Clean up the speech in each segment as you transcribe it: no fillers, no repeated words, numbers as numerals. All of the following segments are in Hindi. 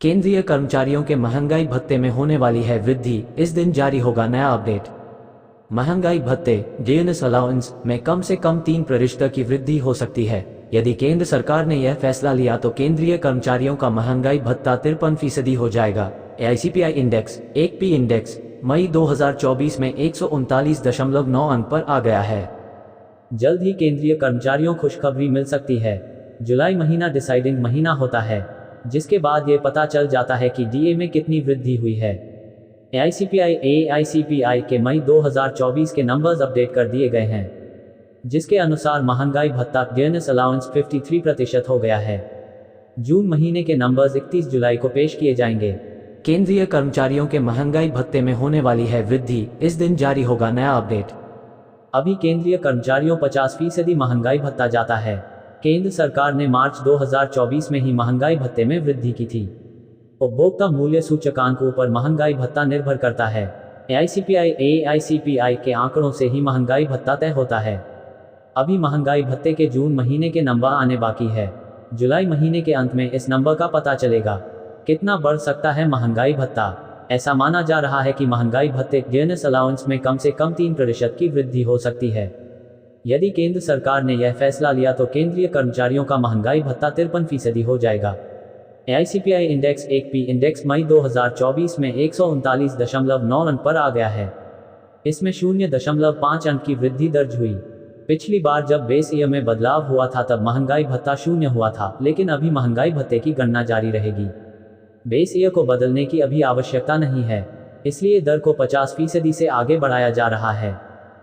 केंद्रीय कर्मचारियों के महंगाई भत्ते में होने वाली है वृद्धि, इस दिन जारी होगा नया अपडेट। महंगाई भत्ते बोनस अलाउंस में कम से कम 3% की वृद्धि हो सकती है। यदि केंद्र सरकार ने यह फैसला लिया तो केंद्रीय कर्मचारियों का महंगाई भत्ता 53% हो जाएगा। AICPI इंडेक्स 1P इंडेक्स मई 2024 में 139.9 अंक पर आ गया है। जल्द ही केंद्रीय कर्मचारियों को खुशखबरी मिल सकती है। जुलाई महीना डिसाइडिंग महीना होता है, जिसके बाद ये पता चल जाता है कि DA में कितनी वृद्धि हुई है। AICPI के मई 2024 के नंबर्स अपडेट कर दिए गए हैं, जिसके अनुसार महंगाई भत्ता बोनस अलाउंस 53% हो गया है। जून महीने के नंबर्स 31 जुलाई को पेश किए जाएंगे। केंद्रीय कर्मचारियों के महंगाई भत्ते में होने वाली है वृद्धि, इस दिन जारी होगा नया अपडेट। अभी केंद्रीय कर्मचारियों 50% महंगाई भत्ता जाता है। केंद्र सरकार ने मार्च 2024 में ही महंगाई भत्ते में वृद्धि की थी। उपभोक्ता मूल्य सूचकांक ऊपर महंगाई भत्ता निर्भर करता है। AICPI के आंकड़ों से ही महंगाई भत्ता तय होता है। अभी महंगाई भत्ते के जून महीने के नंबर आने बाकी है। जुलाई महीने के अंत में इस नंबर का पता चलेगा। कितना बढ़ सकता है महंगाई भत्ता? ऐसा माना जा रहा है कि महंगाई भत्ते बोनस अलाउंस में कम से कम 3% की वृद्धि हो सकती है। यदि केंद्र सरकार ने यह फैसला लिया तो केंद्रीय कर्मचारियों का महंगाई भत्ता 53% हो जाएगा। AICPI इंडेक्स 1P इंडेक्स मई 2024 में 139.9 अंक पर आ गया है। इसमें 0.5 अंक की वृद्धि दर्ज हुई। पिछली बार जब बेस ईयर में बदलाव हुआ था तब महंगाई भत्ता 0 हुआ था, लेकिन अभी महंगाई भत्ते की गणना जारी रहेगी। बेस ईयर को बदलने की अभी आवश्यकता नहीं है, इसलिए दर को 50% से आगे बढ़ाया जा रहा है।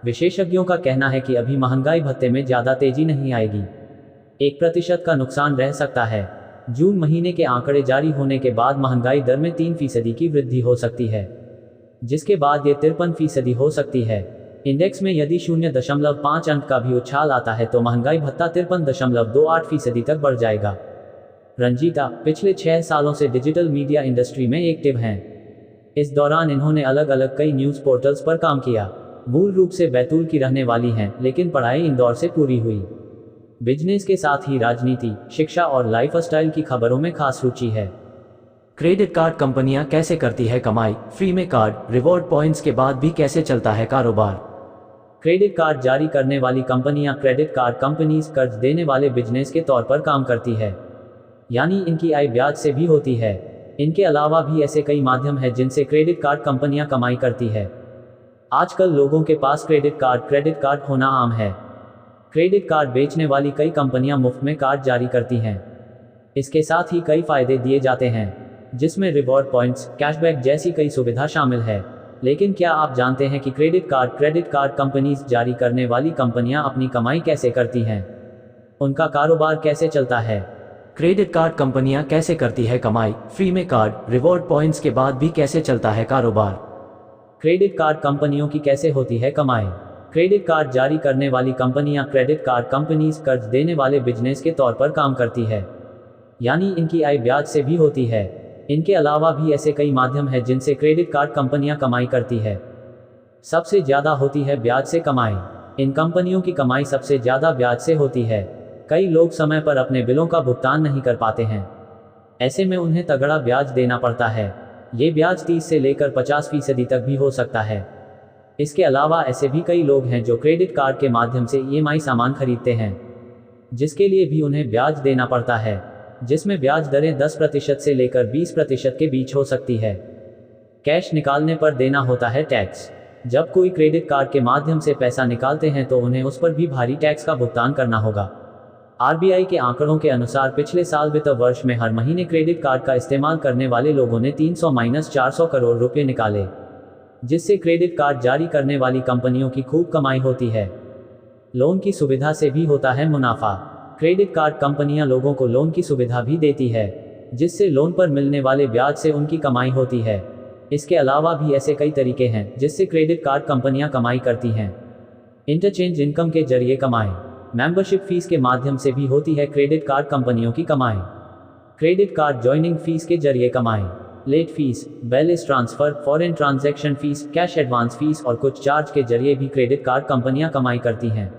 विशेषज्ञों का कहना है कि अभी महंगाई भत्ते में ज़्यादा तेजी नहीं आएगी। 1% का नुकसान रह सकता है। जून महीने के आंकड़े जारी होने के बाद महंगाई दर में 3% की वृद्धि हो सकती है, जिसके बाद ये 53% हो सकती है। इंडेक्स में यदि 0.5 अंक का भी उछाल आता है तो महंगाई भत्ता 53.28% तक बढ़ जाएगा। रंजीता पिछले 6 सालों से डिजिटल मीडिया इंडस्ट्री में एक्टिव हैं। इस दौरान इन्होंने अलग अलग कई न्यूज़ पोर्टल्स पर काम किया। मूल रूप से बैतूल की रहने वाली हैं, लेकिन पढ़ाई इंदौर से पूरी हुई। बिजनेस के साथ ही राजनीति, शिक्षा और लाइफस्टाइल की खबरों में खास रुचि है। क्रेडिट कार्ड कंपनियां कैसे करती है कमाई? फ्री में कार्ड, रिवॉर्ड पॉइंट्स के बाद भी कैसे चलता है कारोबार? क्रेडिट कार्ड जारी करने वाली कंपनियां क्रेडिट कार्ड कंपनीज कर्ज देने वाले बिजनेस के तौर पर काम करती है, यानी इनकी आय ब्याज से भी होती है। इनके अलावा भी ऐसे कई माध्यम हैं जिनसे क्रेडिट कार्ड कंपनियां कमाई करती है। आजकल लोगों के पास क्रेडिट कार्ड होना आम है। क्रेडिट कार्ड बेचने वाली कई कंपनियां मुफ्त में कार्ड जारी करती हैं। इसके साथ ही कई फायदे दिए जाते हैं, जिसमें रिवॉर्ड पॉइंट्स, कैशबैक जैसी कई सुविधा शामिल है। लेकिन क्या आप जानते हैं कि क्रेडिट कार्ड कंपनीज जारी करने वाली कंपनियां अपनी कमाई कैसे करती हैं? उनका कारोबार कैसे चलता है? क्रेडिट कार्ड कंपनियां कैसे करती है कमाई? फ्री में कार्ड, रिवॉर्ड पॉइंट्स के बाद भी कैसे चलता है कारोबार? क्रेडिट कार्ड कंपनियों की कैसे होती है कमाई? क्रेडिट कार्ड जारी करने वाली कंपनियां क्रेडिट कार्ड कंपनीज कर्ज देने वाले बिजनेस के तौर पर काम करती है, यानी इनकी आय ब्याज से भी होती है। इनके अलावा भी ऐसे कई माध्यम हैं जिनसे क्रेडिट कार्ड कंपनियां कमाई करती है। सबसे ज़्यादा होती है ब्याज से कमाई। इन कंपनियों की कमाई सबसे ज़्यादा ब्याज से होती है। कई लोग समय पर अपने बिलों का भुगतान नहीं कर पाते हैं। ऐसे में उन्हें तगड़ा ब्याज देना पड़ता है। ये ब्याज 30 से लेकर 50% तक भी हो सकता है। इसके अलावा ऐसे भी कई लोग हैं जो क्रेडिट कार्ड के माध्यम से EMI सामान खरीदते हैं, जिसके लिए भी उन्हें ब्याज देना पड़ता है, जिसमें ब्याज दरें 10% से लेकर 20% के बीच हो सकती है। कैश निकालने पर देना होता है टैक्स। जब कोई क्रेडिट कार्ड के माध्यम से पैसा निकालते हैं तो उन्हें उस पर भी भारी टैक्स का भुगतान करना होगा। RBI के आंकड़ों के अनुसार पिछले साल वित्त वर्ष में हर महीने क्रेडिट कार्ड का इस्तेमाल करने वाले लोगों ने 300-400 करोड़ रुपए निकाले, जिससे क्रेडिट कार्ड जारी करने वाली कंपनियों की खूब कमाई होती है। लोन की सुविधा से भी होता है मुनाफा। क्रेडिट कार्ड कंपनियां लोगों को लोन की सुविधा भी देती है, जिससे लोन पर मिलने वाले ब्याज से उनकी कमाई होती है। इसके अलावा भी ऐसे कई तरीके हैं जिससे क्रेडिट कार्ड कंपनियां कमाई करती हैं। इंटरचेंज इनकम के जरिए कमाई, मेंबरशिप फीस के माध्यम से भी होती है क्रेडिट कार्ड कंपनियों की कमाई। क्रेडिट कार्ड जॉइनिंग फीस के जरिए कमाई, late fees, balance transfer, foreign transaction fees, cash advance fees और कुछ चार्ज के जरिए भी क्रेडिट कार्ड कंपनियां कमाई करती हैं।